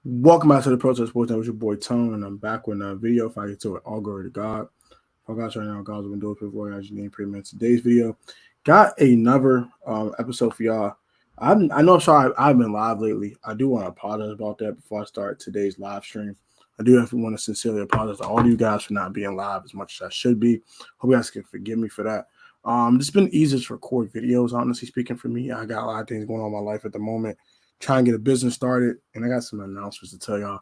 Welcome back to the Protest Sports. That was your boy Tone, and I'm back with another video. If I get to it, all glory to God. I got right now, God's been doing it before. I just name pretty much today's video. Got another episode for y'all. I know I'm sorry I've been live lately. I do want to apologize about that before I start today's live stream. I do have to want to sincerely apologize to all of you guys for not being live as much as I should be. Hope you guys can forgive me for that. It's been easier to record videos, honestly speaking, for me. I got a lot of things going on in my life at the moment. Trying to get a business started, and I got some announcements to tell y'all.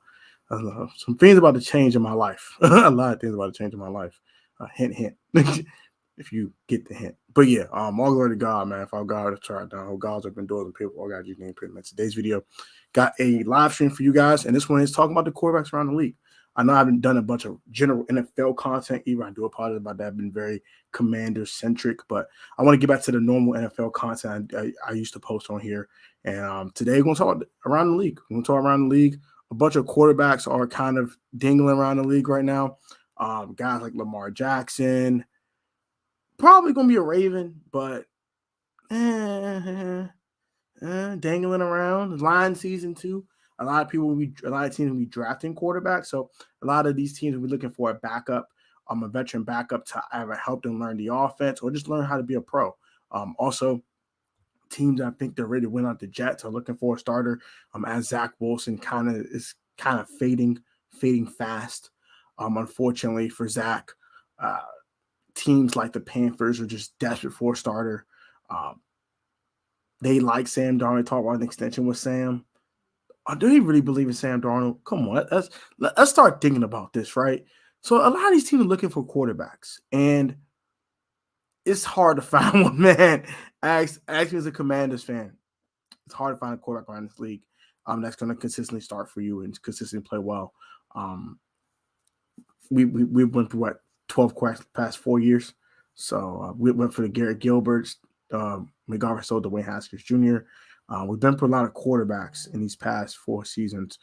Some things about to change in my life. A lot of things about to change in my life. Hint, hint. If you get the hint. But yeah, all glory to God, man. If our God has tried down, God's open doors and people, all God, you name pretty much. Today's video got a live stream for you guys, and this one is talking about the quarterbacks around the league. I know I haven't done a bunch of general NFL content either. I do apologize about that. I've been very commander-centric, but I want to get back to the normal NFL content I used to post on here. And today we're going to talk around the league. We're going to talk around the league. A bunch of quarterbacks are kind of dingling around the league right now. Guys like Lamar Jackson, probably going to be a Raven, but dangling around. Line season too. A lot of teams will be drafting quarterbacks. So a lot of these teams will be looking for a backup, a veteran backup to either help them learn the offense or just learn how to be a pro. Also, teams I think they're ready to win out the Jets are looking for a starter. As Zach Wilson is fading fast. Unfortunately for Zach, teams like the Panthers are just desperate for a starter. They like Sam Darnold. Talk about an extension with Sam. Do you really believe in Sam Darnold? Come on, let's start thinking about this, right? So a lot of these teams are looking for quarterbacks, and it's hard to find one, man. Ask me as a Commanders fan. It's hard to find a quarterback around this league that's going to consistently start for you and consistently play well. We went through 12 past 4 years. So we went for the Garrett Gilberts, McGarver, Dwayne Haskins Jr. We've been for a lot of quarterbacks in these past 4 seasons,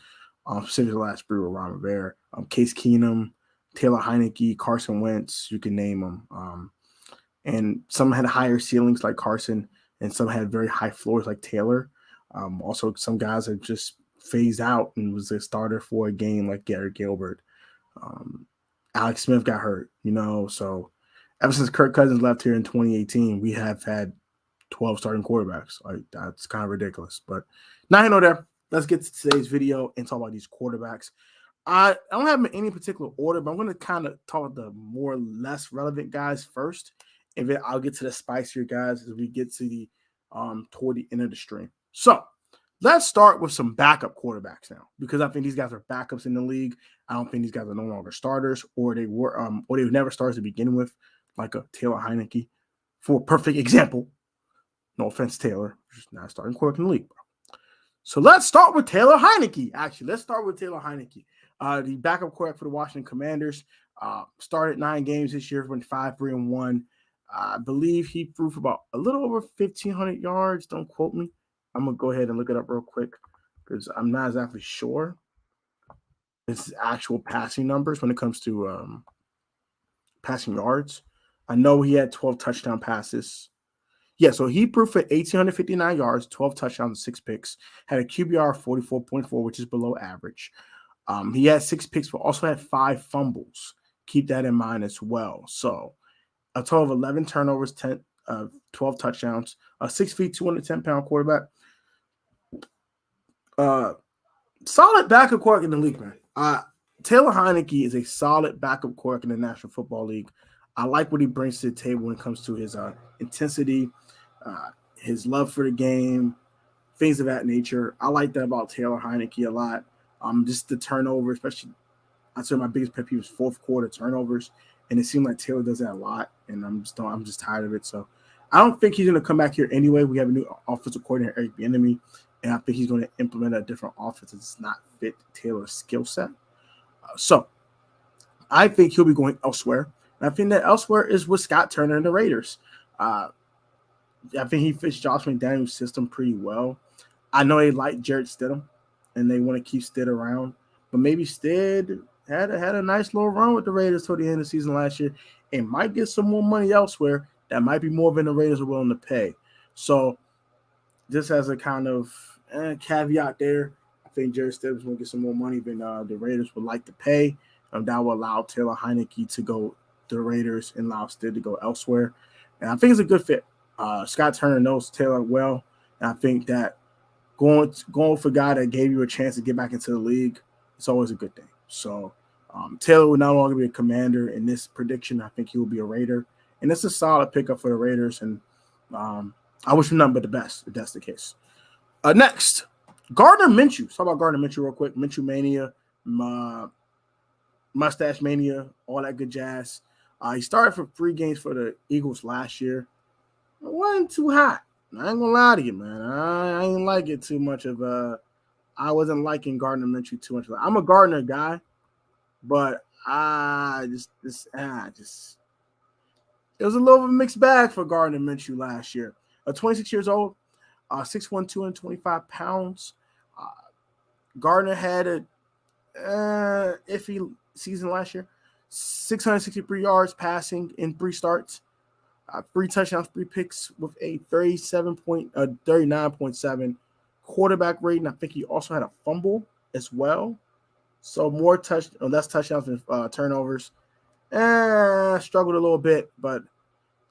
specifically the last 3 with Ron Rivera, Case Keenum, Taylor Heineke, Carson Wentz, you can name them. And some had higher ceilings like Carson, and some had very high floors like Taylor. Also, some guys have just phased out and was a starter for a game like Garrett Gilbert. Alex Smith got hurt, so ever since Kirk Cousins left here in 2018, we have had 12 starting quarterbacks. Like, that's kind of ridiculous. But now you know that. Let's get to today's video and talk about these quarterbacks. I don't have them in any particular order, but I'm going to kind of talk about the more or less relevant guys first, and then I'll get to the spicier guys as we get to the toward the end of the stream. So let's start with some backup quarterbacks now, because I think these guys are backups in the league. I don't think these guys are no longer starters, or they were, or they never started to begin with, like a Taylor Heineke, for a perfect example. No offense, Taylor, just not starting quarterback in the league, bro. So let's start with Taylor Heineke. Actually, let's start with Taylor Heineke, the backup quarterback for the Washington Commanders. Started 9 games this year, went 5-3-1. I believe he threw for about a little over 1,500 yards. Don't quote me. I'm going to go ahead and look it up real quick because I'm not exactly sure it's actual passing numbers when it comes to passing yards. I know he had 12 touchdown passes. Yeah, so he threw for 1,859 yards, 12 touchdowns, 6 picks. Had a QBR of 44.4, which is below average. He had 6 picks, but also had 5 fumbles. Keep that in mind as well. So a total of 11 turnovers, 12 touchdowns, a 6 feet, 210-pound quarterback. Solid backup quarterback in the league, man. Taylor Heineke is a solid backup quarterback in the National Football League. I like what he brings to the table when it comes to his intensity, his love for the game, things of that nature. I like that about Taylor Heineke a lot. Just the turnover, especially, I'd say my biggest pet peeve is fourth quarter turnovers, and it seemed like Taylor does that a lot, and I'm just tired of it. So I don't think he's going to come back here anyway. We have a new offensive coordinator, Eric Bieniemy, and I think he's going to implement a different offense that does not fit Taylor's skill set. So I think he'll be going elsewhere. And I think that elsewhere is with Scott Turner and the Raiders. I think he fits Josh McDaniels' system pretty well. I know they like Jarrett Stidham, and they want to keep Stid around. But maybe Stid had a nice little run with the Raiders toward the end of the season last year and might get some more money elsewhere that might be more than the Raiders are willing to pay. So just as a kind of caveat there, think Jerry Stidham's going to get some more money than the Raiders would like to pay. That will allow Taylor Heineke to go to the Raiders and allow Stid to go elsewhere. And I think it's a good fit. Scott Turner knows Taylor well, and I think that going for a guy that gave you a chance to get back into the league, it's always a good thing. So Taylor will no longer be a Commander in this prediction. I think he will be a Raider, and it's a solid pickup for the Raiders. And I wish him nothing but the best if that's the case. Next, Gardner Minshew. Let's talk about Gardner Minshew real quick. Minshew Mania, Mustache Mania, all that good jazz. He started for 3 games for the Eagles last year. It wasn't too hot. I ain't gonna lie to you, man. I ain't like it too much of I wasn't liking Gardner Minshew too much. I'm a Gardner guy, but it was a little of a mixed bag for Gardner Minshew last year. 26 years old, 6'1", 225 pounds. Gardner had a iffy season last year. 663 yards passing in 3 starts. 3 touchdowns, 3 picks with a 39.7 quarterback rating. I think he also had a fumble as well. So less touchdowns than turnovers. Struggled a little bit, but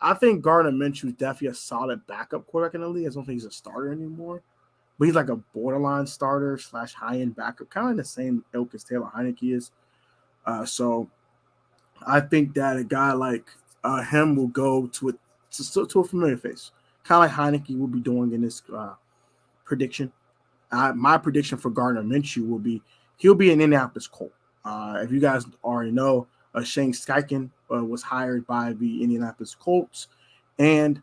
I think Gardner Minshew is definitely a solid backup quarterback in the league. I don't think he's a starter anymore, but he's like a borderline starter / high-end backup, kind of in the same ilk as Taylor Heineke is. So I think that a guy like him will go to a familiar face, kind of like Heineke will be doing in this prediction. My prediction for Gardner Minshew will be he'll be an Indianapolis Colt. If you guys already know, Shane Steichen was hired by the Indianapolis Colts, and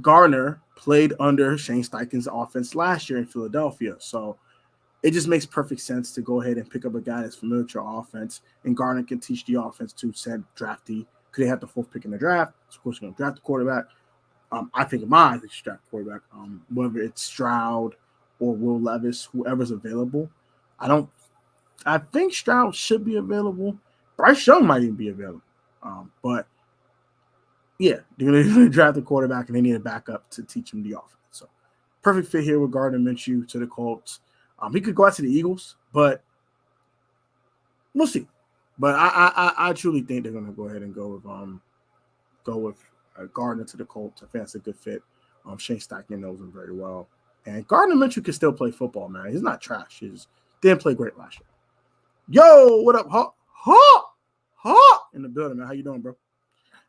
Gardner played under Shane Steichen's offense last year in Philadelphia. So it just makes perfect sense to go ahead and pick up a guy that's familiar with your offense, and Gardner can teach the offense to said draftee because they have the 4th pick in the draft. So of course, they're going to draft the quarterback. I think in my eyes, they should draft the quarterback, whether it's Stroud or Will Levis, whoever's available. I think Stroud should be available. Bryce Young might even be available. But yeah, they're going to draft the quarterback, and they need a backup to teach him the offense. So perfect fit here with Gardner Minshew to the Colts. He could go out to the Eagles, but we'll see. But I truly think they're going to go ahead and go with Gardner to the Colts. I think that's a good fit. Shane Steichen knows him very well, and Gardner Minshew can still play football, man. He's not trash. He just didn't play great last year. Yo, what up, in the building, man? How you doing, bro?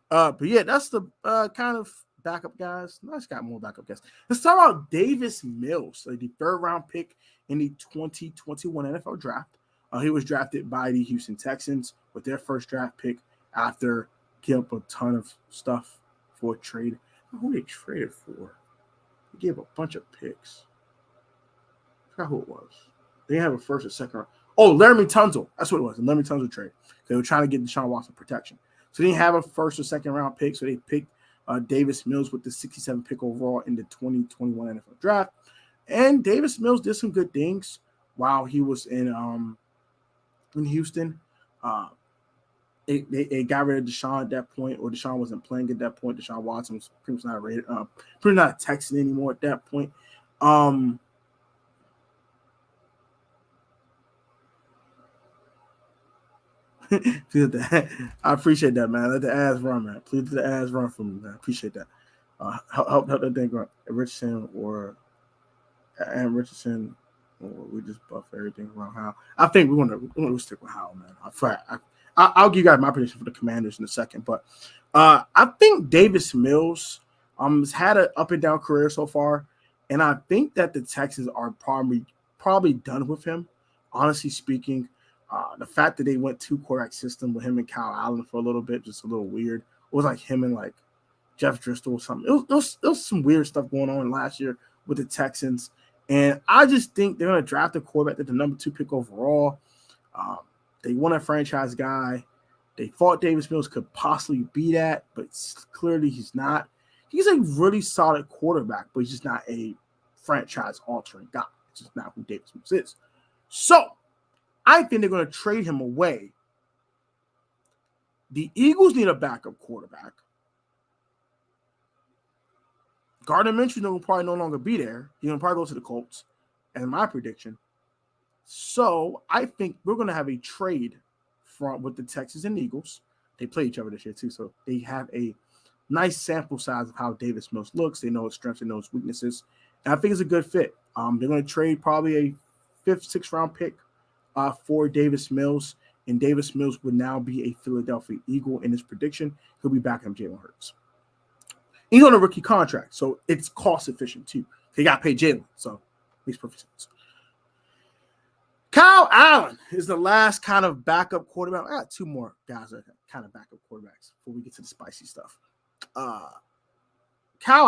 But yeah, that's the kind of backup guys. No, it's got more backup guys. Let's talk about Davis Mills, the 3rd round pick in the 2021 NFL draft. He was drafted by the Houston Texans with their first draft pick after giving up a ton of stuff for a trade. Who they traded for? They gave a bunch of picks. I forgot who it was. They didn't have a 1st or 2nd round. Oh, Laramie Tunsil. That's what it was. The Laramie Tunsil trade. They were trying to get Deshaun Watson protection. So they didn't have a 1st or 2nd round pick. So they picked Davis Mills with the 67th pick overall in the 2021 NFL draft. And Davis Mills did some good things while he was in Houston. It got rid of Deshaun at that point, or Deshaun wasn't playing at that point. Deshaun Watson was pretty much not a Texan anymore at that point. I appreciate that, man. Let the ads run, man. Please let the ads run for me, man. I appreciate that. Help that thing run. Richardson or we just buff everything around Howell. I think we want to stick with Howell, man. I'll give you guys my prediction for the Commanders in a second, but I think Davis Mills has had an up and down career so far, and I think that the Texans are probably done with him. Honestly speaking, the fact that they went 2 quarterback system with him and Kyle Allen for a little bit, just a little weird. It was like him and like Jeff Driscoll or something. It was some weird stuff going on last year with the Texans. And I just think they're going to draft a quarterback at the number 2 pick overall. They want a franchise guy. They thought Davis Mills could possibly be that, but clearly he's not. He's a really solid quarterback, but he's just not a franchise-altering guy. It's just not who Davis Mills is. So I think they're going to trade him away. The Eagles need a backup quarterback. Gardner Minshew will probably no longer be there. He's going to probably go to the Colts. and my prediction. So I think we're going to have a trade with the Texans and Eagles. They play each other this year too, so they have a nice sample size of how Davis Mills looks. They know his strengths, they know his weaknesses, and I think it's a good fit. They're going to trade probably a 5th, 6th round pick for Davis Mills, and Davis Mills would now be a Philadelphia Eagle in his prediction. He'll be backing up Jalen Hurts. He's on a rookie contract, so it's cost efficient too. They got to pay Jalen, so it makes perfect sense. Kyle Allen is the last kind of backup quarterback. I got 2 more guys that are kind of backup quarterbacks before we get to the spicy stuff. Kyle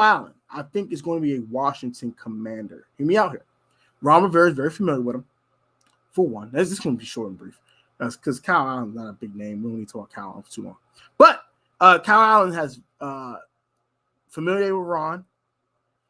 Allen, I think, is going to be a Washington Commander. Hear me out here. Ron Rivera is very familiar with him, for one. This is going to be short and brief. That's because Kyle Allen's not a big name. We don't need to talk Kyle Allen for too long. But Kyle Allen has familiarity with Ron.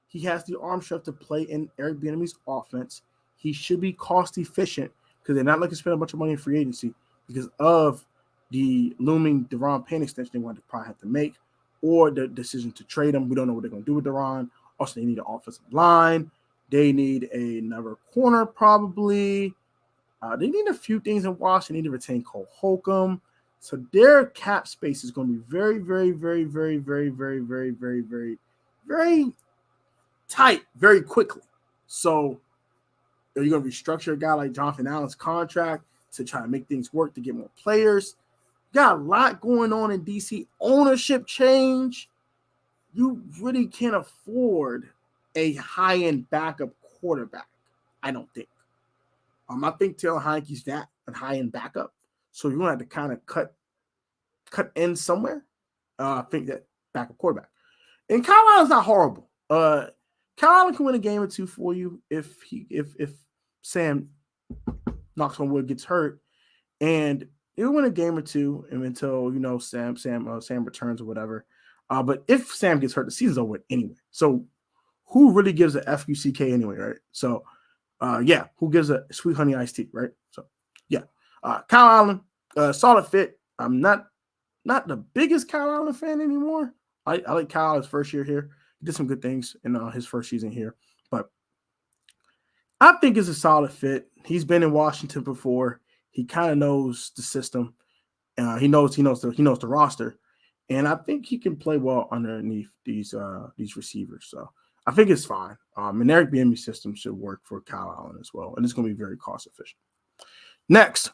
He has the arm strength to play in Eric Bieniemy's offense. He should be cost efficient because they're not looking to spend a bunch of money in free agency because of the looming Deron Payne extension they want to probably have to make, or the decision to trade him. We don't know what they're going to do with Deron. Also, they need an offensive line. They need another corner probably. They need a few things in Washington. They need to retain Cole Holcomb. So their cap space is going to be very, very, very, very, very, very, very, very, very, very tight very quickly. So are you going to restructure a guy like Jonathan Allen's contract to try to make things work to get more players? You got a lot going on in DC. Ownership change. You really can't afford a high-end backup quarterback, I don't think. I think Taylor Heineke's that a high-end backup. So you're going to have to kind of cut in somewhere. I think that backup quarterback. And Kyle Allen's not horrible. Kyle Allen can win a game or 2 for you if Sam, knocks on wood, gets hurt, and he'll win a game or 2 until Sam returns or whatever. But if Sam gets hurt, the season's over anyway. So who really gives a FUCK anyway, right? So who gives a sweet honey iced tea, right? So yeah, Kyle Allen, solid fit. I'm not the biggest Kyle Allen fan anymore. I like Kyle his first year here. He did some good things in his first season here, but I think it's a solid fit. He's been in Washington before. He kind of knows the system. He knows the roster, and I think he can play well underneath these receivers. So I think it's fine. And Eric Bieniemy's system should work for Kyle Allen as well, and it's going to be very cost efficient. Next,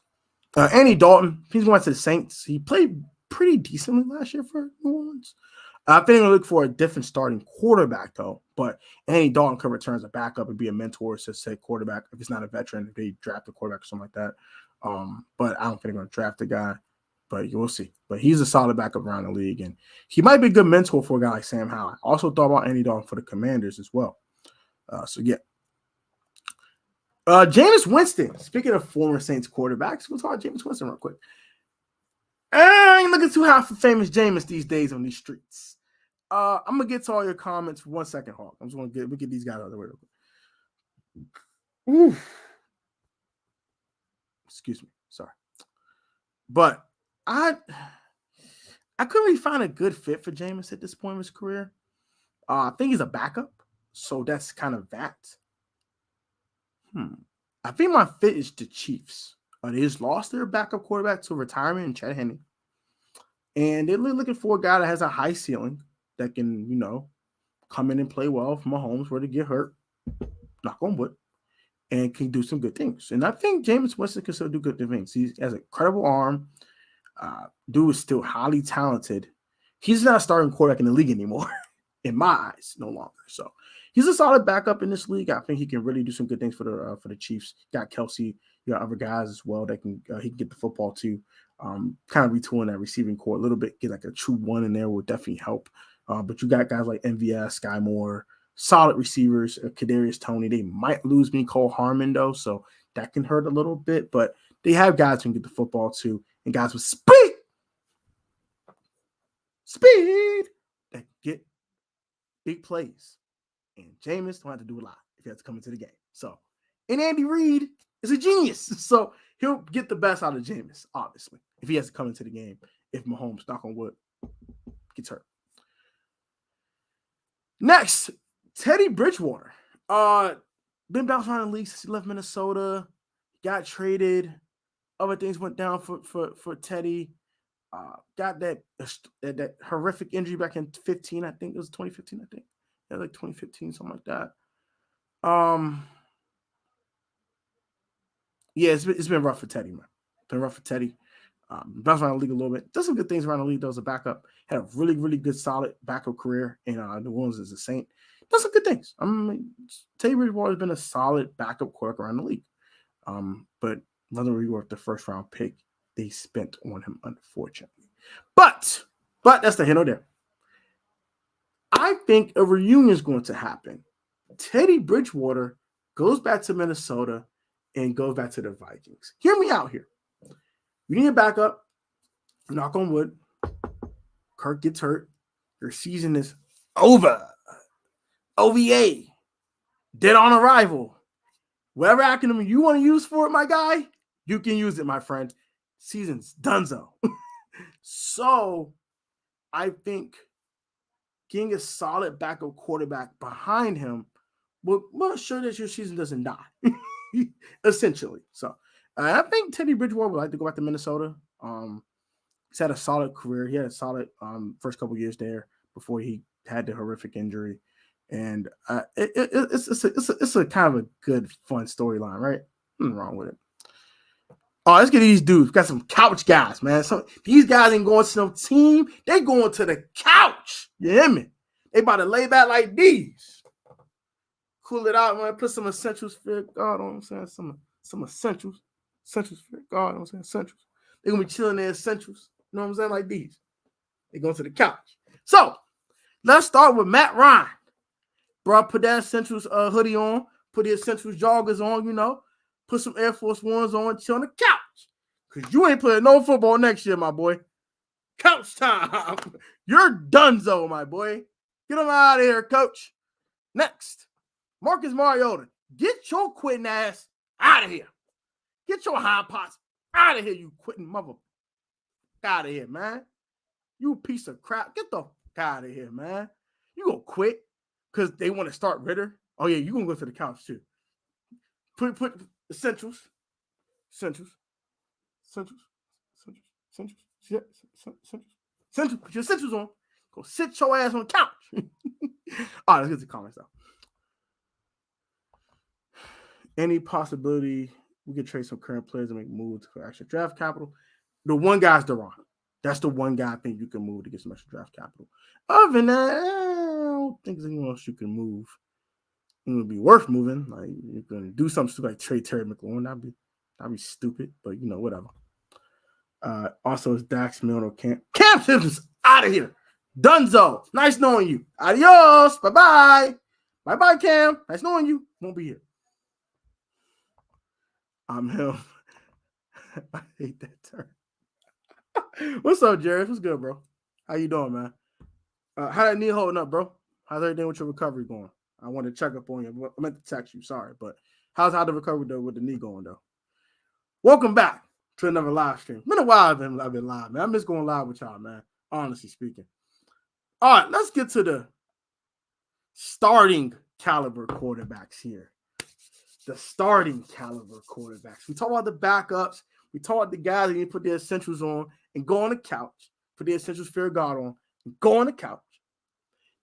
Andy Dalton. He's going to the Saints. He played pretty decently last year for New Orleans. I think they'll look for a different starting quarterback, though. But Andy Dalton could return as a backup and be a mentor to say quarterback if it's not a veteran, if they draft a quarterback or something like that. But I don't think they're going to draft a guy. But we'll see. But he's a solid backup around the league, and he might be a good mentor for a guy like Sam Howell. I also thought about Andy Dalton for the Commanders as well. Jameis Winston. Speaking of former Saints quarterbacks, we'll talk about Jameis Winston real quick. I ain't looking too hot for famous Jameis these days on these streets. I'm gonna get to all your comments for 1 second, Hawk. I'm just gonna get these guys out of the way real quick. Oof. Excuse me, sorry, but I couldn't really find a good fit for Jameis at this point in his career. I think he's a backup, so that's kind of that. I think my fit is the Chiefs. They just lost their backup quarterback to retirement in Chad Henne. And they're looking for a guy that has a high ceiling that can, come in and play well for Mahomes where they get hurt, knock on wood, and can do some good things. And I think Jameis Winston can still do good things. He has a credible arm. Dude is still highly talented. He's not a starting quarterback in the league anymore, in my eyes, no longer. So he's a solid backup in this league. I think he can really do some good things for the Chiefs. Got Kelsey. You got other guys as well that he can get the football to. Kind of retooling that receiving core a little bit. Get like a true one in there will definitely help. But you got guys like MVS, Sky Moore, solid receivers, Kadarius Toney. They might lose me Cole Harmon though, so that can hurt a little bit. But they have guys who can get the football to, and guys with speed that get big plays. And Jameis don't have to do a lot if he has to come into the game. So, and Andy Reid is a genius. So he'll get the best out of Jameis, obviously, if he has to come into the game. If Mahomes, knock on wood, gets hurt. Next, Teddy Bridgewater. been bouncing around the league since he left Minnesota. Got traded. Other things went down for Teddy. Got that horrific injury back in 15. I think it was 2015. I think yeah, like 2015, something like that. Yeah, it's been rough for Teddy, man. It's been rough for Teddy. Bounced around the league a little bit. Does some good things around the league. Though as a backup, had a really, really good, solid backup career in New Orleans as a Saint. Does some good things. Teddy Bridgewater has been a solid backup quarterback around the league. But wasn't really worth the first round pick they spent on him, unfortunately. But that's the hint or there. I think a reunion is going to happen. Teddy Bridgewater goes back to Minnesota and goes back to the Vikings. Hear me out here. You need a backup. Knock on wood. Kirk gets hurt. Your season is over. OVA. Dead on arrival. Whatever acronym you want to use for it, my guy, you can use it, my friend. Season's donezo. So I think getting a solid backup quarterback behind him will ensure that your season doesn't die, essentially. So I think Teddy Bridgewater would like to go back to Minnesota. He's had a solid career. He had a solid first couple years there before he had the horrific injury. And it's a kind of a good, fun storyline, right? Nothing wrong with it. Oh, let's get these dudes. We got some couch guys, man. These guys ain't going to no team. They going to the couch. You hear me? They about to lay back like these. Cool it out, man. Put some essentials for God. I'm saying some essentials. Essentials for God. I'm saying essentials. They're gonna be chilling their essentials. You know what I'm saying? Like these. They going to the couch. So let's start with Matt Ryan. Bro, put that essentials hoodie on. Put the essentials joggers on. You know. Put some Air Force Ones on, chill on the couch. Because you ain't playing no football next year, my boy. Couch time. You're donezo, my boy. Get him out of here, coach. Next, Marcus Mariota. Get your quitting ass out of here. Get your hind pots out of here, you quitting mother. Out of here, man. You piece of crap. Get the fuck out of here, man. You gonna quit because they want to start Ritter? Oh, yeah, you gonna go to the couch, too. Put essentials. Put your essentials on. Go sit your ass on the couch. All right, let's get to the comments though. Any possibility we could trade some current players and make moves for extra draft capital? The one guy's Duran. That's the one guy I think you can move to get some extra draft capital. Other than that, I don't think there's anyone else you can move. It would be worth moving. Like you're gonna do something stupid like trade Terry McLaurin. That'd be stupid, but you know, whatever. Also, it's Dax Milner Cam Simpson's out of here. Dunzo. Nice knowing you. Adios. Bye-bye. Bye-bye, Cam. Nice knowing you. Won't be here. I'm him. I hate that term. What's up, Jared? What's good, bro? How you doing, man? How that knee holding up, bro? How's everything with your recovery going? I want to check up on you. I meant to text you. Sorry, but how's the recovery though with the knee going though? Welcome back to another live stream. Been a while I've been live, man. I miss going live with y'all, man. Honestly speaking. All right, let's get to the starting caliber quarterbacks here. The starting caliber quarterbacks. We talk about the backups. We talk about the guys that need to put their essentials on and go on the couch. Put their essentials fear God on and go on the couch.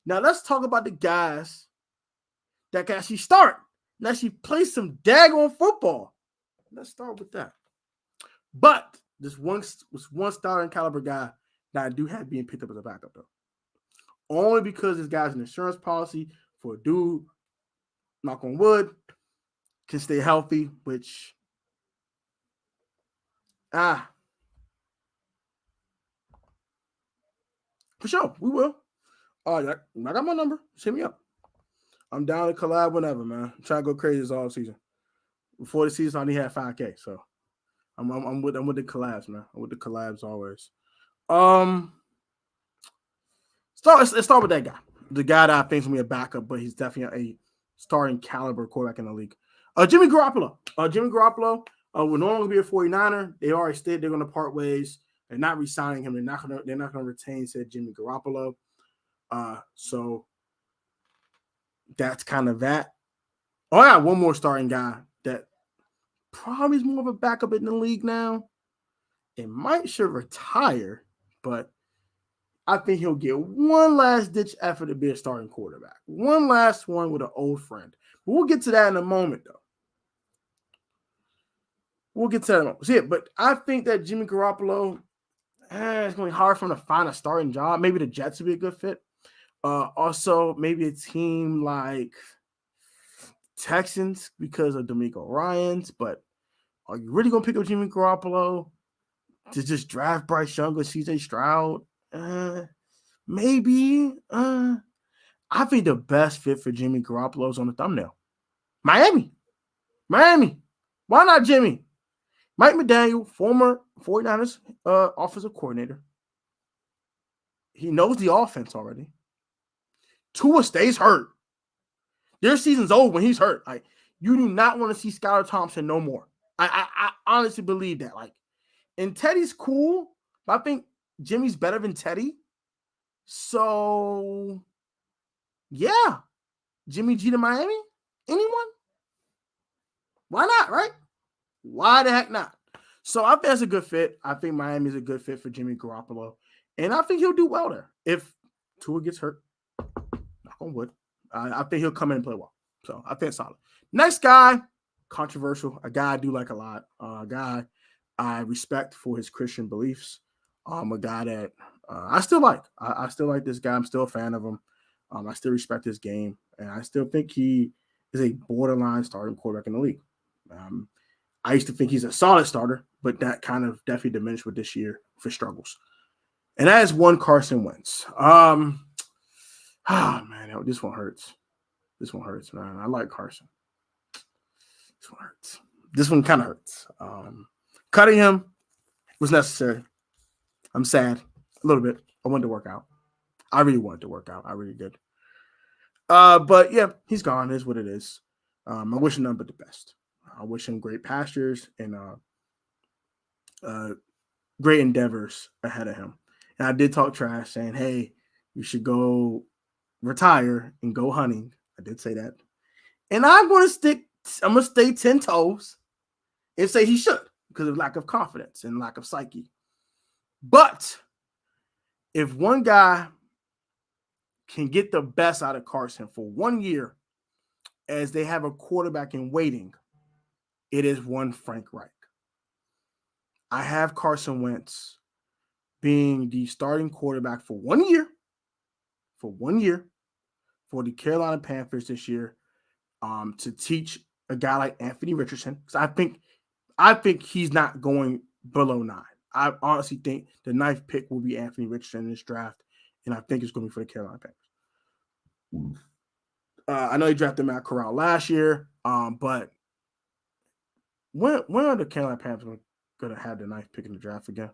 Now let's talk about the guys that can actually start and actually play some daggone football. Let's start with that. But this one starting caliber guy that I do have being picked up as a backup, though. Only because this guy's an insurance policy for a dude, knock on wood, can stay healthy, which, for sure, we will. All right, I got my number. Just hit me up. I'm down to collab whenever, man. I'm trying to go crazy this all season. Before the season, I only had 5K, so I'm with the collabs, man. I'm with the collabs always. Let's start with that guy. The guy that I think is gonna be a backup, but he's definitely a starting caliber quarterback in the league. Jimmy Garoppolo. Jimmy Garoppolo will no longer be a 49er. They already said they're gonna part ways. They're not re-signing him. They're not gonna retain said Jimmy Garoppolo. So that's kind of that. Oh, I got one more starting guy that probably is more of a backup in the league now. It might should retire, but I think he'll get one last ditch effort to be a starting quarterback. One last one with an old friend. But we'll get to that in a moment, though. We'll get to that in a moment. See it, but I think that Jimmy Garoppolo, it's going to be hard for him to find a starting job. Maybe the Jets would be a good fit. Also, maybe a team like Texans because of D'Amico Ryans. But are you really going to pick up Jimmy Garoppolo to just draft Bryce Young or CJ Stroud? Maybe. I think the best fit for Jimmy Garoppolo is on the thumbnail. Miami. Why not Jimmy? Mike McDaniel, former 49ers offensive coordinator. He knows the offense already. Tua stays hurt. Their season's over when he's hurt. Like, you do not want to see Skylar Thompson no more. I honestly believe that. Like, and Teddy's cool, but I think Jimmy's better than Teddy. So, yeah. Jimmy G to Miami? Anyone? Why not, right? Why the heck not? So I think that's a good fit. I think Miami is a good fit for Jimmy Garoppolo. And I think he'll do well there. If Tua gets hurt, knock on wood, I think he'll come in and play well. So I think it's solid. Next guy, controversial. A guy I do like a lot. A guy I respect for his Christian beliefs. A guy that I still like. I still like this guy. I'm still a fan of him. I still respect his game. And I still think he is a borderline starting quarterback in the league. I used to think he's a solid starter, but that kind of definitely diminished with this year for struggles. And that is one Carson Wentz. Man, this one hurts. This one hurts, man. I like Carson. This one hurts. This one kind of hurts. Cutting him was necessary. I'm sad a little bit. I wanted to work out. I really wanted to work out. I really did. But yeah, he's gone. It is what it is. I wish him nothing but the best. I wish him great pastures and great endeavors ahead of him. And I did talk trash saying, hey, you should go retire and go hunting. I did say that. And I'm going to stay 10 toes and say he should because of lack of confidence and lack of psyche. But if one guy can get the best out of Carson for 1 year as they have a quarterback in waiting, it is one Frank Reich. I have Carson Wentz being the starting quarterback for 1 year, for the Carolina Panthers this year, to teach a guy like Anthony Richardson. Because I think he's not going below 9. I honestly think the 9th pick will be Anthony Richardson in this draft, and I think it's going to be for the Carolina Panthers. I know he drafted Matt Corral last year, but when are the Carolina Panthers going to have the 9th pick in the draft again?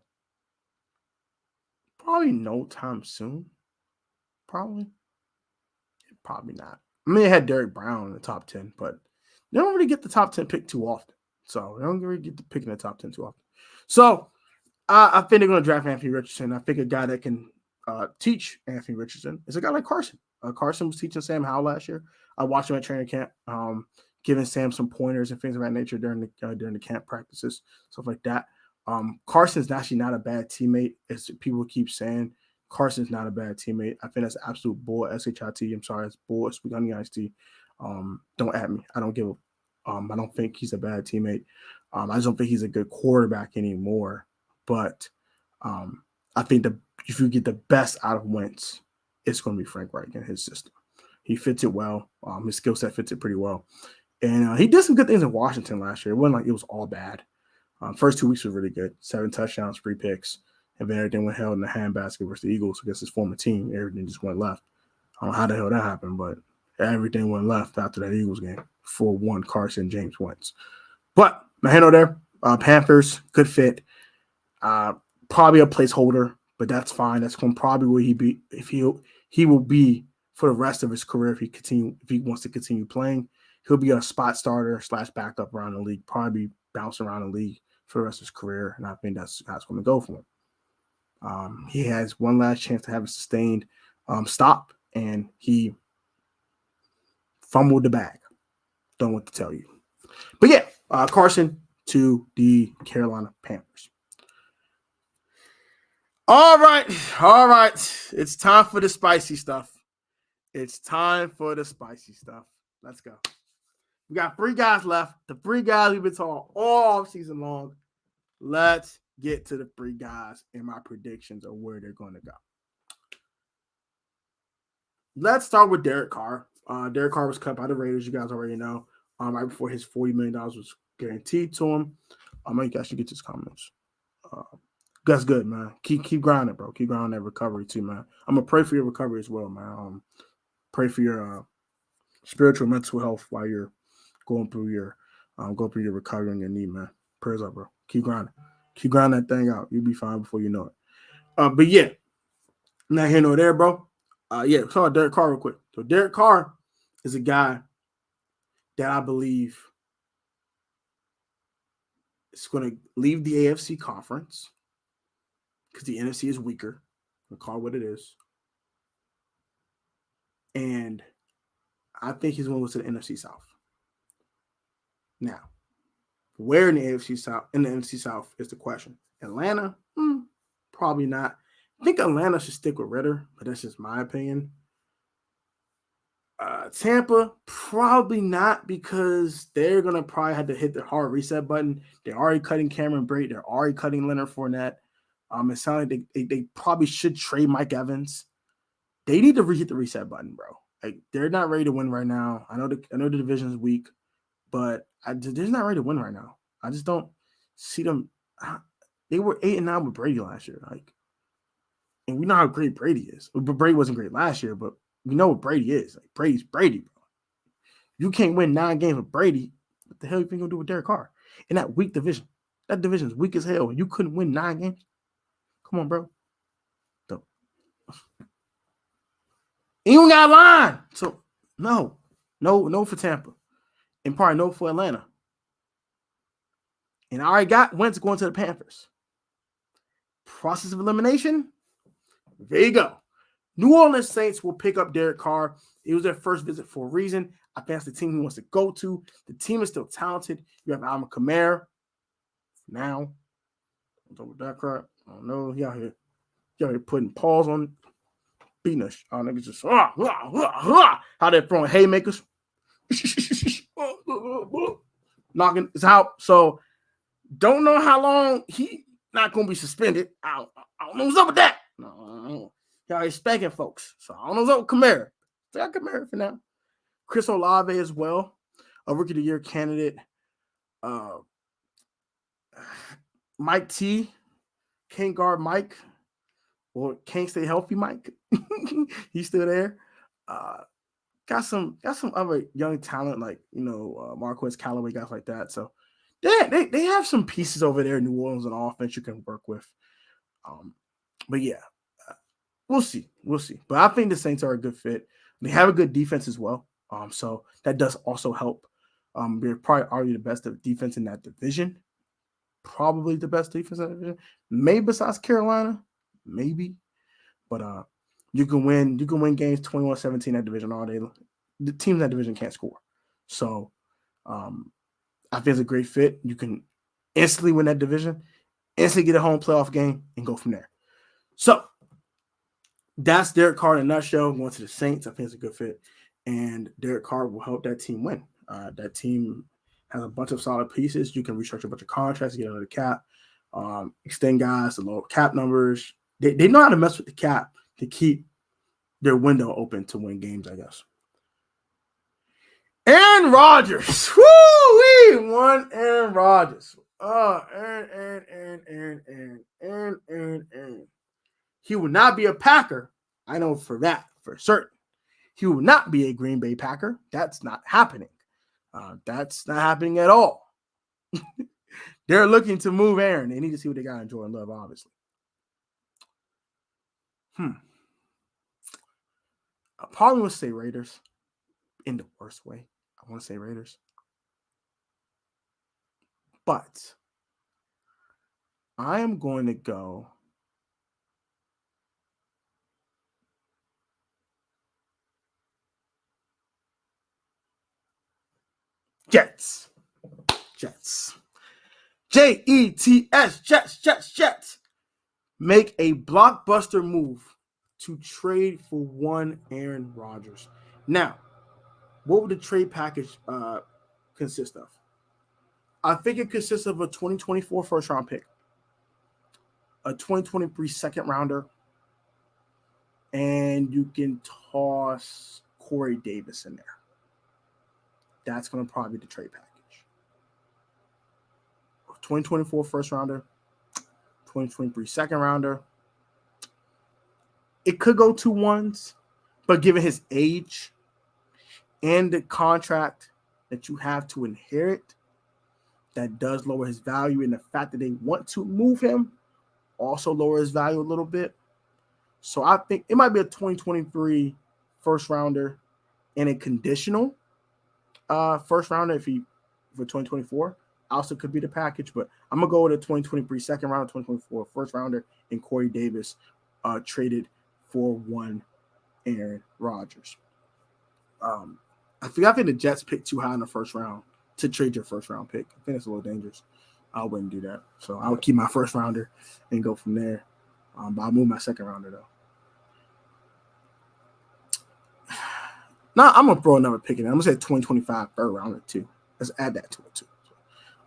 Probably no time soon. Probably not. I mean, they had Derek Brown in the top 10, but they don't really get the top 10 pick too often. So they don't really get the pick in the top 10 too often. So I think they're going to draft Anthony Richardson. I think a guy that can teach Anthony Richardson is a guy like Carson. Carson was teaching Sam Howell last year. I watched him at training camp, giving Sam some pointers and things of that nature during the camp practices, stuff like that. Carson's actually not a bad teammate, as people keep saying. Carson's not a bad teammate. I think that's absolute bull. S-H-I-T. I'm sorry, it's bull. Speak on the IST. Don't at me. I don't give a. I don't think he's a bad teammate. I just don't think he's a good quarterback anymore. But I think if you get the best out of Wentz, it's going to be Frank Reich and his system. He fits it well. His skill set fits it pretty well. And he did some good things in Washington last year. It wasn't like it was all bad. First 2 weeks were really good. 7 touchdowns, 3 picks. And then everything went held in the handbasket versus the Eagles against his former team. Everything just went left. I don't know how the hell that happened, but everything went left after that Eagles game for one Carson James Wentz. But my handle there, Panthers, good fit. Probably a placeholder, but that's fine. That's going to probably where he will be for the rest of his career if he wants to continue playing. He'll be a spot starter / backup around the league, probably bounce around the league for the rest of his career, and I think that's how it's going to go for him. He has one last chance to have a sustained stop, and he fumbled the bag. Don't know what to tell you. But yeah, Carson to the Carolina Panthers. All right. It's time for the spicy stuff. Let's go. We got 3 guys left. The 3 guys we've been talking all season long. Let's get to the 3 guys and my predictions of where they're going to go. Let's start with Derek Carr. Derek Carr was cut by the Raiders. You guys already know. Right before his $40 million was guaranteed to him. You guys should get his comments. That's good, man. Keep grinding, bro. Keep grinding that recovery too, man. I'm gonna pray for your recovery as well, man. Pray for your spiritual, mental health while you're going through your recovery on your knee, man. Prayers up, bro. Keep grinding that thing out. You'll be fine before you know it. But yeah, not here nor there, bro. Yeah, talk about Derek Carr real quick. So Derek Carr is a guy that I believe is going to leave the AFC conference because the NFC is weaker. We'll call it what it is. And I think he's going to go to the NFC South. Now, where in the NFC South is the question. Atlanta? Probably not. I think Atlanta should stick with Ritter, but that's just my opinion. Tampa, probably not, because they're going to probably have to hit the hard reset button. They're already cutting Cameron Brate. They're already cutting Leonard Fournette. It sounds like they probably should trade Mike Evans. They need to hit the reset button, bro. Like, they're not ready to win right now. I know the division is weak, but they're not ready to win right now. I just don't see them. They were 8-9 with Brady last year. And we know how great Brady is. But Brady wasn't great last year, but we know what Brady is. Like, Brady's Brady, bro. You can't win 9 games with Brady. What the hell you think you're going to do with Derek Carr? In that weak division. That division's weak as hell. And you couldn't win 9 games? Come on, bro. And you got a line. So, no for Tampa. And probably no for Atlanta. And I already got Wentz going to the Panthers. Process of elimination. There you go. New Orleans Saints will pick up Derek Carr. It was their first visit for a reason. I think that's the team he wants to go to. The team is still talented. You have Alvin Kamara. Now, what's up with that crap? I don't know. He out here putting paws on, beating us. Niggas just how they're throwing haymakers. Knocking us out. So, don't know how long he not going to be suspended. I don't know what's up with that. No. Y'all expecting folks. So I don't know what's up with Kamara. I got Kamara for now. Chris Olave as well. A Rookie of the Year candidate. Mike T. Can't guard Mike. Or can't stay healthy Mike. He's still there. Got some other young talent like, Marquez Callaway, guys like that. So they have some pieces over there in New Orleans on offense you can work with. But yeah, we'll see. But I think the Saints are a good fit. They have a good defense as well. So that does also help. They're probably already the best defense in that division. Probably the best defense in that division. Maybe besides Carolina. Maybe. But you can win games 21-17 in that division all day. The teams in that division can't score. So I think it's a great fit. You can instantly win that division, instantly get a home playoff game, and go from there. So that's Derek Carr in a nutshell. Going to the Saints, I think it's a good fit. And Derek Carr will help that team win. That team has a bunch of solid pieces. You can restructure a bunch of contracts, get under the cap, extend guys to lower cap numbers. They know how to mess with the cap to keep their window open to win games, I guess. Aaron Rodgers. Woo! We won Aaron Rodgers. Aaron. He will not be a Packer. I know for certain. He will not be a Green Bay Packer. That's not happening. That's not happening at all. They're looking to move Aaron. They need to see what they got in Jordan Love, obviously. I probably want to say Raiders in the worst way. I want to say Raiders. But I am going to go Jets. Jets. Jets. Make a blockbuster move to trade for one Aaron Rodgers. Now, what would the trade package consist of? I think it consists of a 2024 first-round pick, a 2023 second-rounder, and you can toss Corey Davis in there. That's going to probably be the trade package. 2024 first-rounder, 2023 second-rounder. It could go 2 1s, but given his age and the contract that you have to inherit, that does lower his value, and the fact that they want to move him also lower his value a little bit. So I think it might be a 2023 first rounder and a conditional first rounder for 2024. Also could be the package, but I'm gonna go with a 2023 second rounder, 2024 first rounder, and Corey Davis traded for one Aaron Rodgers. I think the Jets picked too high in the first round to trade your first round pick. I think it's a little dangerous. I wouldn't do that. So I would keep my first rounder and go from there. But I'll move my second rounder though. Now I'm gonna throw another pick in there. I'm gonna say 2025 third rounder too. Let's add that to it too.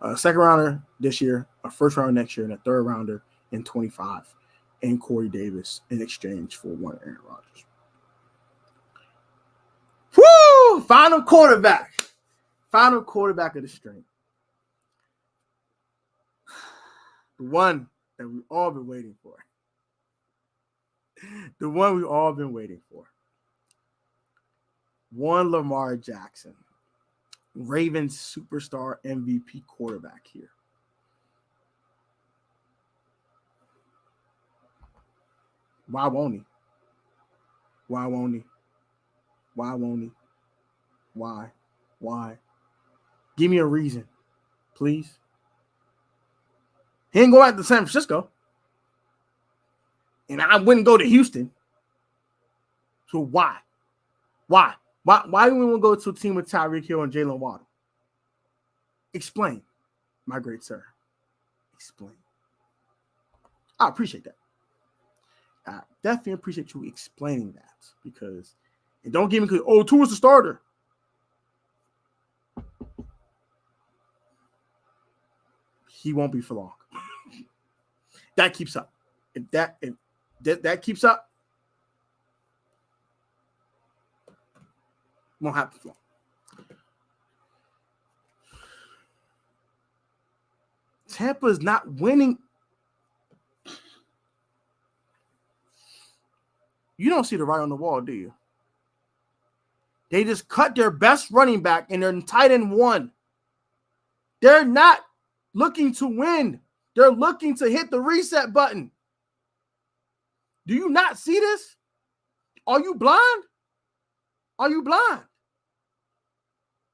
So, second rounder this year, a first rounder next year, and a third rounder in 25, and Corey Davis in exchange for one Aaron Rodgers. Woo! Final quarterback of the string. The one that we've all been waiting for. One Lamar Jackson, Ravens superstar MVP quarterback here. Why won't he? Why? Give me a reason, please. He ain't go out to San Francisco. And I wouldn't go to Houston. So why? Why do we want to go to a team with Tyreek Hill and Jalen Waddle? Explain, my great sir. Explain. I appreciate that. I definitely appreciate you explaining that, because and don't give me because Tua's the starter. He won't be for long. That keeps up. If that keeps up, won't happen for long. Tampa is not winning. You don't see the writing on the wall, do you? They just cut their best running back and their tight end one. They're not looking to win. They're looking to hit the reset button. Do you not see this? Are you blind? Do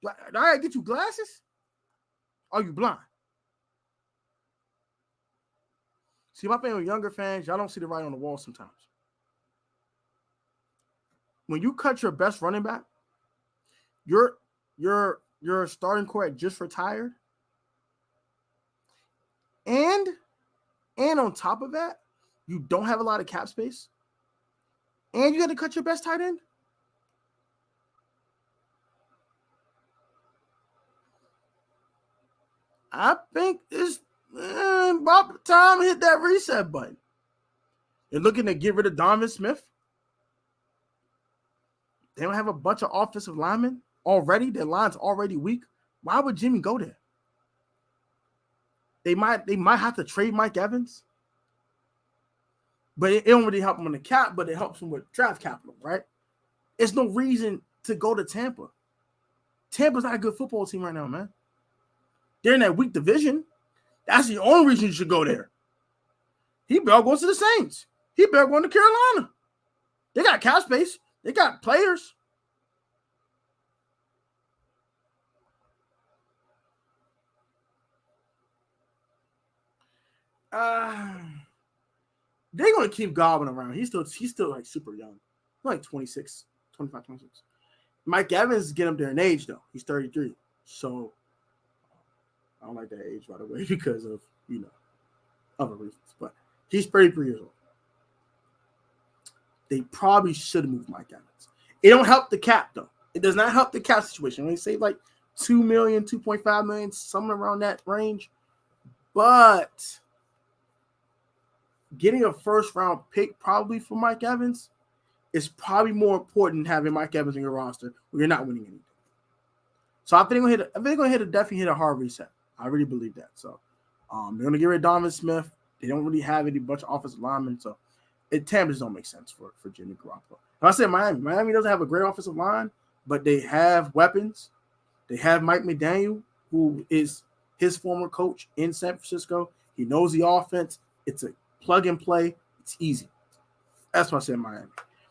I gotta get you glasses? Are you blind? See, my family, younger fans, y'all don't see the writing on the wall sometimes. When you cut your best running back, your starting quarterback just retired, and on top of that, you don't have a lot of cap space, and you got to cut your best tight end. I think it's about time to hit that reset button. They're looking to get rid of Donovan Smith. They don't have a bunch of offensive linemen already. Their line's already weak. Why would Jimmy go there? They might have to trade Mike Evans. But it don't really help him on the cap, but it helps him with draft capital, right? There's no reason to go to Tampa. Tampa's not a good football team right now, man. They're in that weak division. That's the only reason you should go there. He better go to the Saints. He better go to Carolina. They got cap space. They got players. They're going to keep Godwin around. He's still like super young. Like 26, 25, 26. Mike Evans get him there in age, though. He's 33. So I don't like that age, by the way, because of, other reasons. But he's 33 years old. They probably should have moved Mike Evans. It don't help the cap, though. It does not help the cap situation. When they say like 2 million, 2.5 million, somewhere around that range. But getting a first-round pick probably for Mike Evans is probably more important than having Mike Evans in your roster when you're not winning anything. So I think they're gonna definitely hit a hard reset. I really believe that. So they're gonna get rid of Donovan Smith. They don't really have any bunch of offensive linemen, so Tampa just don't make sense for Jimmy Garoppolo. And I said Miami. Miami doesn't have a great offensive line, but they have weapons. They have Mike McDaniel, who is his former coach in San Francisco. He knows the offense. It's a plug and play. It's easy. That's why I said Miami.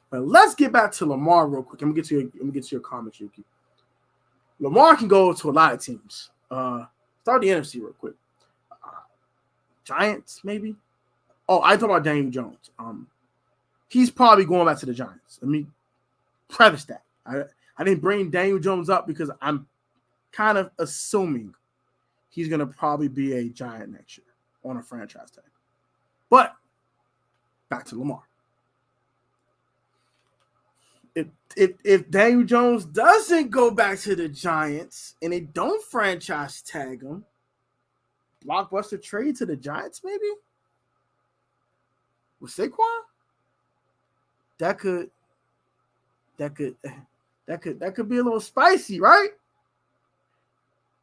But let's get back to Lamar real quick. I'm gonna get to your comments, Yuki. Lamar can go to a lot of teams. Start the NFC real quick. Giants, maybe. Oh, I talked about Daniel Jones. He's probably going back to the Giants. Let me preface that. I didn't bring Daniel Jones up because I'm kind of assuming he's going to probably be a Giant next year on a franchise tag. But back to Lamar. If Daniel Jones doesn't go back to the Giants and they don't franchise tag him, blockbuster trade to the Giants maybe with Saquon, that could be a little spicy, right?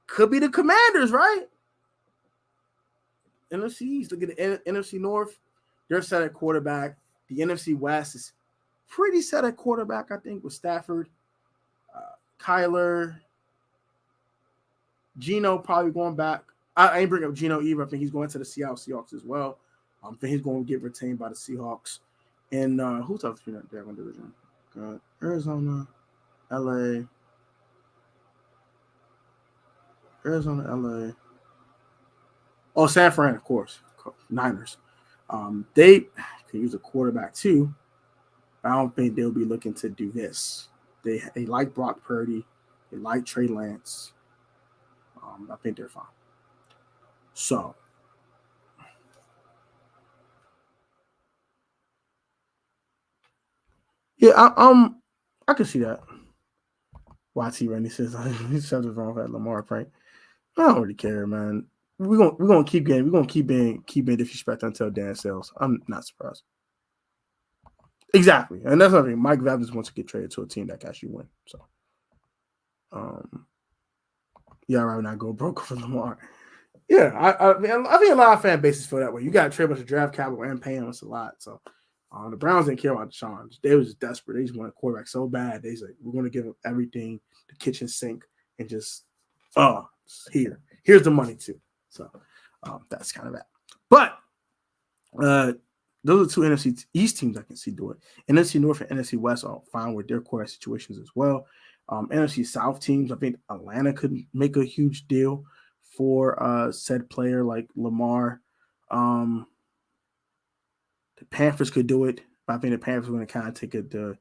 Could be the Commanders, right? NFC East, look at the NFC North. They're set at quarterback. The NFC West is pretty set at quarterback, I think, with Stafford, Kyler, Geno probably going back. I ain't bring up Geno either. I think he's going to the Seattle Seahawks as well. I think he's going to get retained by the Seahawks. And who's up in that one division? Arizona, LA. Oh, San Fran, of course. Niners. They can use a quarterback too. I don't think they'll be looking to do this. They like Brock Purdy. They like Trey Lance. I think they're fine. So, yeah, I can see that. YT Randy says he says it's wrong with that Lamar prank. I don't really care, man. We're gonna keep being disrespected until Dan sells. I'm not surprised. Exactly, and that's nothing. Mike Evans wants to get traded to a team that can actually win. So, yeah, right now go broke for Lamar. Yeah, I think a lot of fan bases feel that way. You got to trade a bunch of draft capital and pay him. It's a lot. So, the Browns didn't care about Deshaun. They was just desperate. They just wanted a quarterback so bad. They said, we're going to give him everything, the kitchen sink, and just, here's the money too. So, that's kind of that. But those are two NFC East teams I can see do it. NFC North and NFC West are fine with their quarterback situations as well. NFC South teams, I think Atlanta could make a huge deal for said player like Lamar. The Panthers could do it, but I think the Panthers are going to kind of take the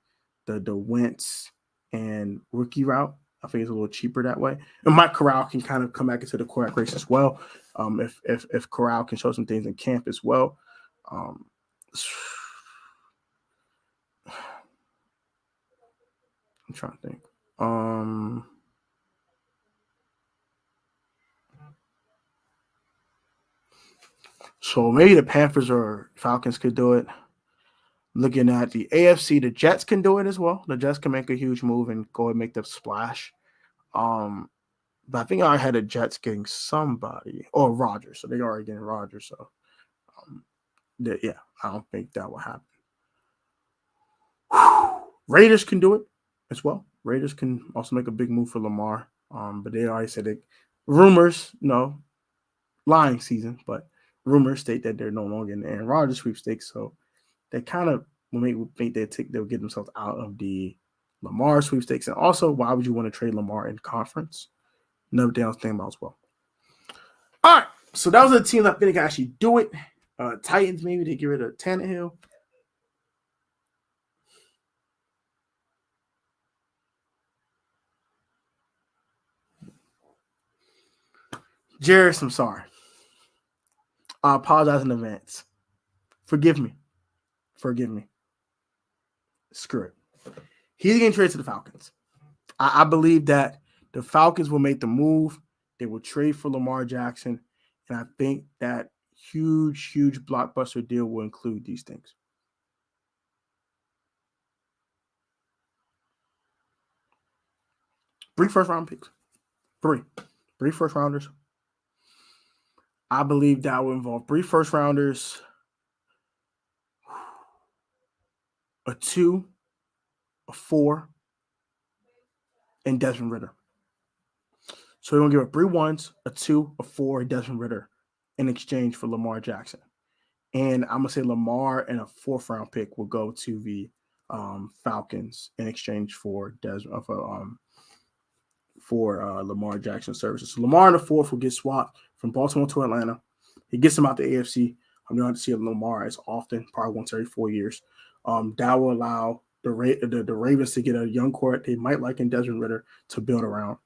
Wentz and rookie route. I think it's a little cheaper that way. And Mike Corral can kind of come back into the quarterback race as well. If Corral can show some things in camp as well. I'm trying to think. So maybe the Panthers or Falcons could do it. Looking at the AFC, the Jets can do it as well. The Jets can make a huge move and go and make the splash. But I think I had the Jets getting somebody or Rodgers, so they already getting Rodgers. So, I don't think that will happen. Raiders can do it as well. Raiders can also make a big move for Lamar. But they already said it. Rumors, lying season, but rumors state that they're no longer in the Aaron Rodgers sweepstakes. So they kind of will make me think they'll get themselves out of the Lamar sweepstakes. And also, why would you want to trade Lamar in conference? Another thing I was thinking about as well. All right, so that was a team that I think can actually do it. Titans, maybe they get rid of Tannehill. Jairus, I'm sorry. I apologize in advance. Forgive me. Screw it. He's getting traded to the Falcons. I believe that the Falcons will make the move. They will trade for Lamar Jackson. And I think that huge blockbuster deal will include these things. 3 first-round picks. 3 first-rounders. I believe that will involve 3 first-rounders, a 2, a 4, and Desmond Ridder. So we're going to give up 3 1s, a 2, a 4, and Desmond Ridder in exchange for Lamar Jackson. And I'm going to say Lamar and a 4th-round pick will go to the Falcons in exchange for Lamar Jackson services. So Lamar in the 4th will get swapped from Baltimore to Atlanta. He gets him out the AFC. I'm going to see Lamar as often, probably once every 4 years. That will allow the Ravens to get a young core they might like in Desmond Ridder to build around.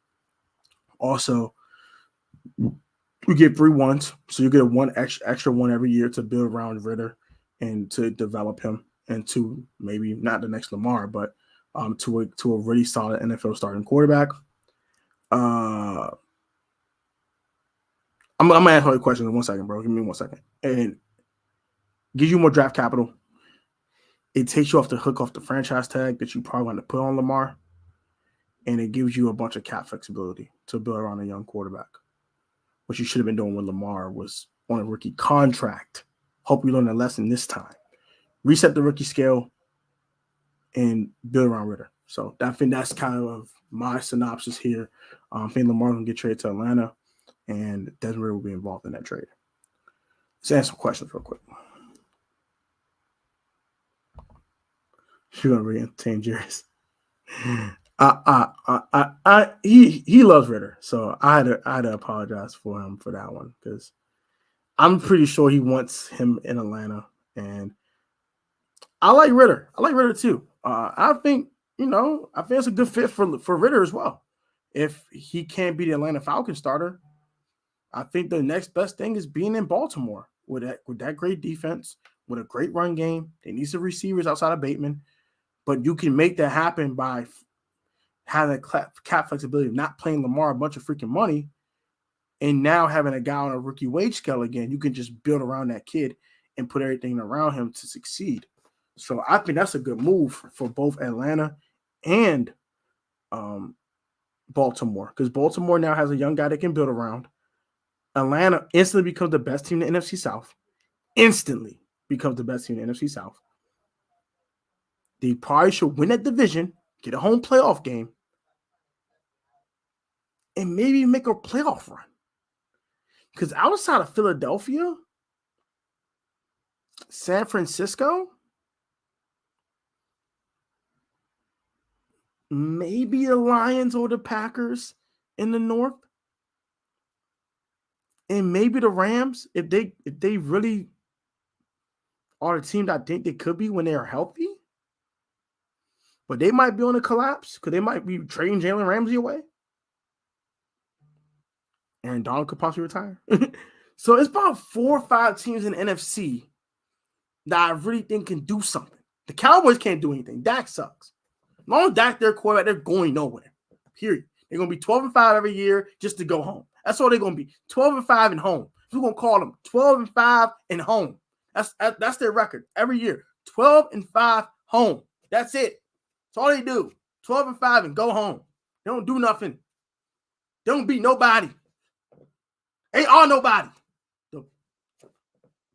Also, we get 3 1s, so you get a 1 extra 1 every year to build around Ridder and to develop him into maybe not the next Lamar, but to a really solid NFL starting quarterback. I'm gonna ask all the questions in 1 second, bro. Give me 1 second. And gives you more draft capital. It takes you off the hook off the franchise tag that you probably want to put on Lamar. And it gives you a bunch of cap flexibility to build around a young quarterback. What you should have been doing when Lamar was on a rookie contract. Hope you learned a lesson this time. Reset the rookie scale and build around Ridder. So I think that's kind of my synopsis here. I think Lamar will get traded to Atlanta, and Desmond Ridder will be involved in that trade. Let's answer some questions real quick. You're gonna really entertain Jairus. He loves Ridder, so I had to apologize for him for that one because I'm pretty sure he wants him in Atlanta, and I like Ridder. I like Ridder too. I think it's a good fit for Ridder as well. If he can't be the Atlanta Falcons starter, I think the next best thing is being in Baltimore with that great defense, with a great run game. They need some receivers outside of Bateman, but you can make that happen by having cap flexibility, not paying Lamar a bunch of freaking money, and now having a guy on a rookie wage scale again. You can just build around that kid and put everything around him to succeed. So I think that's a good move for both Atlanta and Baltimore, because Baltimore now has a young guy they can build around. Atlanta instantly becomes the best team in the NFC South. Instantly becomes the best team in the NFC South. They probably should win that division, get a home playoff game, and maybe make a playoff run. Because outside of Philadelphia, San Francisco, maybe the Lions or the Packers in the North, and maybe the Rams, if they really are the team that I think they could be when they are healthy. But they might be on a collapse because they might be trading Jalen Ramsey away. Aaron Donald could possibly retire. So it's about 4 or 5 teams in the NFC that I really think can do something. The Cowboys can't do anything. Dak sucks. As long as Dak their quarterback, they're going nowhere. Period. They're going to be 12-5 every year just to go home. That's all they're going to be. 12-5 and home. We're going to call them 12-5 and home. That's their record every year. 12-5 home. That's it. That's all they do. 12-5 and go home. They don't do nothing. They don't beat nobody. They are nobody.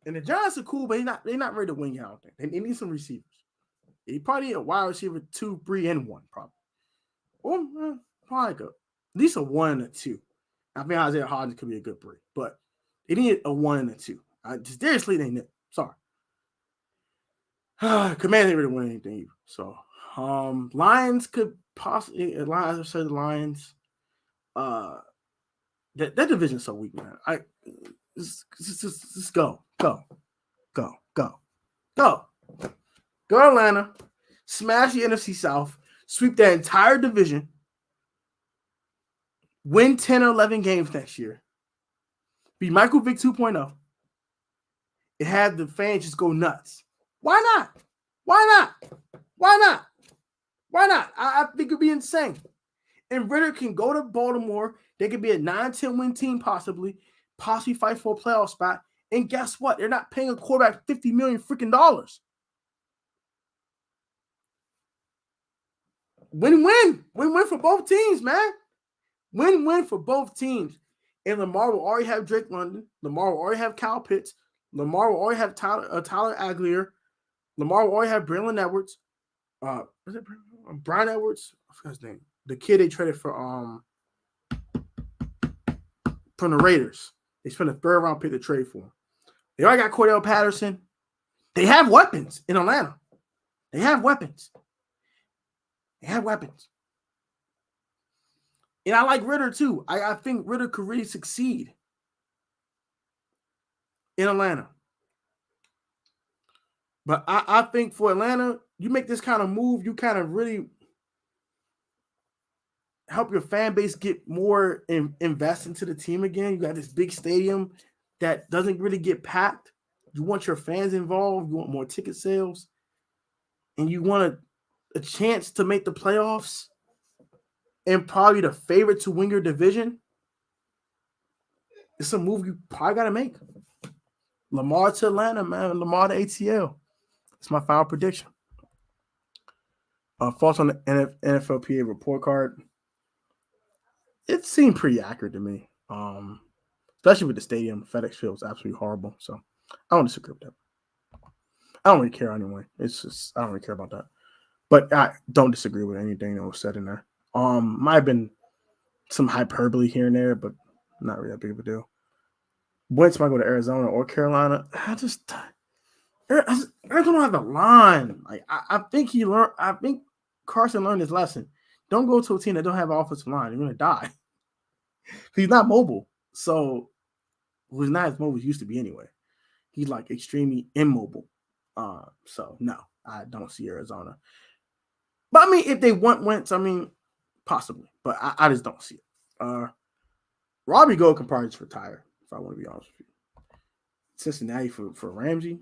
And the Giants are cool, but they're not ready to win. I don't think they need some receivers. They probably need a wide receiver 2, 3, and 1 probably. Or probably at least a 1 and a 2. I think Isaiah Hodgins could be a good 3, but they need a 1 and a 2. Seriously, they need. Sorry. Command ain't really win anything either. So Lions could possibly. Lions, I said the Lions. That division's so weak, man. Just go Atlanta, smash the NFC South, sweep that entire division, win 10 or 11 games next year, Be Michael Vick 2.0. It had the fans just go nuts. Why not? Why not? Why not? Why not? I think it'd be insane. And Ritter can go to Baltimore. They could be a 9-10 win team, possibly fight for a playoff spot. And guess what? They're not paying a quarterback $50 million freaking dollars. Win-win. Win-win for both teams, man. Win-win for both teams. And Lamar will already have Drake London. Lamar will already have Kyle Pitts. Lamar will already have Tyler Aguilar. Lamar will already have Braylon Edwards. Was it Brian Edwards? I forgot his name. The kid they traded from the Raiders. They spent a 3rd round pick to trade for him. They already got Cordell Patterson. They have weapons in Atlanta. They have weapons. And I like Ritter too. I think Ritter could really succeed in Atlanta. But I think for Atlanta, you make this kind of move, you kind of really help your fan base get more invest into the team again. You got this big stadium that doesn't really get packed. You want your fans involved. You want more ticket sales. And you want a chance to make the playoffs and probably the favorite to win your division. It's a move you probably got to make. Lamar to Atlanta, man. Lamar to ATL. It's my final prediction. Thoughts on the NFLPA report card. It seemed pretty accurate to me. Especially with the stadium. FedEx Field is absolutely horrible. So I don't disagree with that. I don't really care anyway. It's just I don't really care about that. But I don't disagree with anything that was said in there. Might have been some hyperbole here and there, but not really that big of a deal. Wentz might go to Arizona or Carolina. Arizona have a line. Like I think he learned. I think Carson learned his lesson. Don't go to a team that don't have an offensive line. You're gonna die. He's not mobile. So he's not as mobile as he used to be anyway. He's like extremely immobile. So no, I don't see Arizona. But I mean, if they want Wentz, I mean, possibly. But I just don't see it. Robbie Gould can probably just retire, if I want to be honest with you. Cincinnati for Ramsey.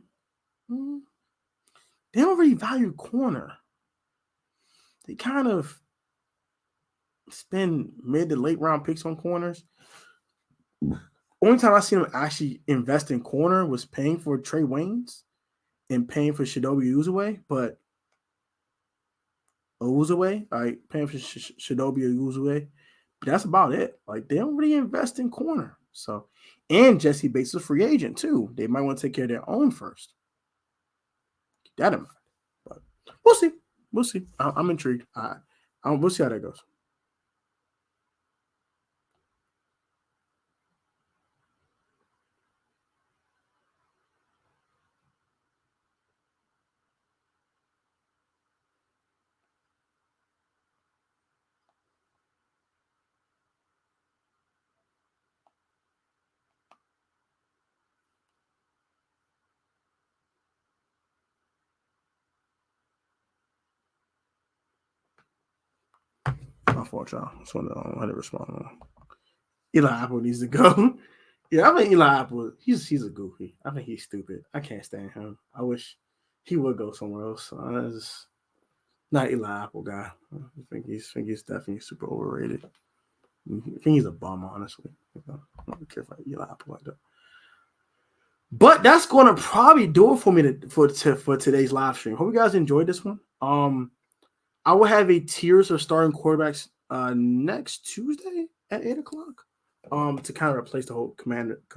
They don't really value corner. They kind of spend mid to late round picks on corners. Only time I seen them actually invest in corner was paying for Trey Waynes and paying for Chidobe Uzomah, but paying for Chidobe Uzomah. But that's about it. Like, they don't really invest in corner. So, and Jesse Bates is a free agent too. They might want to take care of their own first. Keep that in mind. But we'll see. We'll see. I'm intrigued. We'll see how that goes. My fault, y'all. Just want to how to respond. Eli Apple needs to go. Yeah, I think Eli Apple, he's a goofy. I think he's stupid. I can't stand him. I wish he would go somewhere else. Just not Eli Apple guy. I think he's definitely super overrated. I think he's a bum, honestly. I don't care about Eli Apple like that. But that's going to probably do it for me for today's live stream. Hope you guys enjoyed this one. I will have a tiers of starting quarterbacks next Tuesday at 8:00 to kind of replace the whole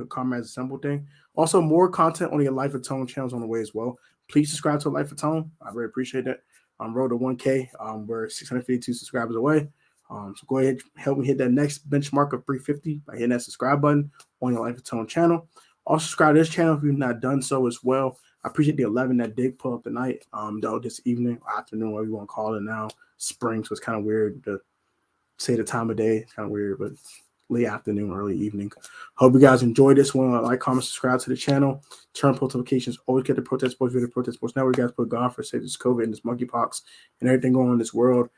Comrades Assemble thing. Also, more content on the Life of Tone channels on the way as well. Please subscribe to Life of Tone. I really appreciate that. Road to 1K. We're 652 subscribers away. So go ahead, help me hit that next benchmark of 350 by hitting that subscribe button on your Life of Tone channel. Also, subscribe to this channel if you've not done so as well. I appreciate the 11 that did pull up tonight, though this evening, afternoon, whatever you want to call it now. Spring, so it's kind of weird to say the time of day. It's kind of weird, but it's late afternoon, early evening. Hope you guys enjoyed this one. Like, comment, subscribe to the channel. Turn post notifications. Always get the Protest Sports Video, Protest Sports Network. You guys put God for save this COVID and this monkeypox and everything going on in this world.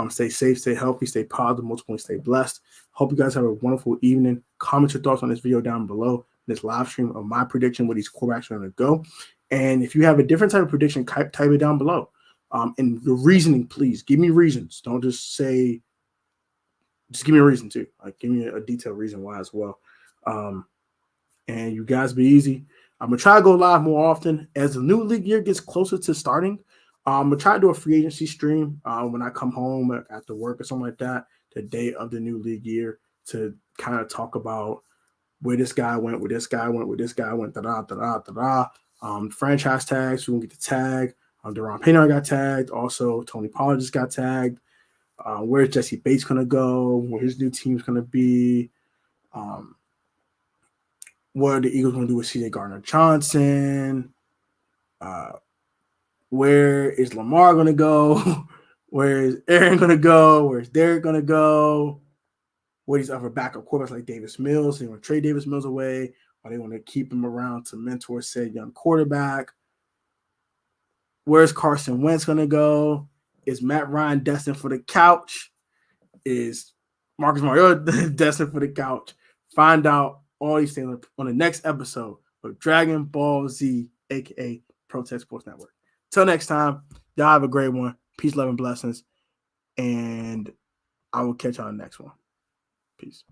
Stay safe, stay healthy, stay positive, multiple, stay blessed. Hope you guys have a wonderful evening. Comment your thoughts on this video down below, this live stream of my prediction where these quarterbacks are going to go. And if you have a different type of prediction, type it down below. And the reasoning, please give me reasons. Don't just say, just give me a reason too. Like, give me a detailed reason why as well. And you guys be easy. I'm going to try to go live more often as the new league year gets closer to starting. I'm going to try to do a free agency stream when I come home after work or something like that, the day of the new league year, to kind of talk about where this guy went, where this guy went, where this guy went, franchise tags, we won't get the tag. Deron Payne got tagged. Also, Tony Pollard just got tagged. Where's Jesse Bates going to go? Where his new team's going to be? What are the Eagles going to do with C.J. Gardner-Johnson? Where is Lamar going to go? Where is Aaron going to go? Where's Derek going to go? Where these other backup quarterbacks like Davis Mills? They want to trade Davis Mills away, or they want to keep him around to mentor said young quarterback? Where's Carson Wentz going to go? Is Matt Ryan destined for the couch? Is Marcus Mariota destined for the couch? Find out all these things on the next episode of Dragon Ball Z, a.k.a. Protect Sports Network. Till next time, y'all have a great one. Peace, love, and blessings. And I will catch y'all on the next one. Peace.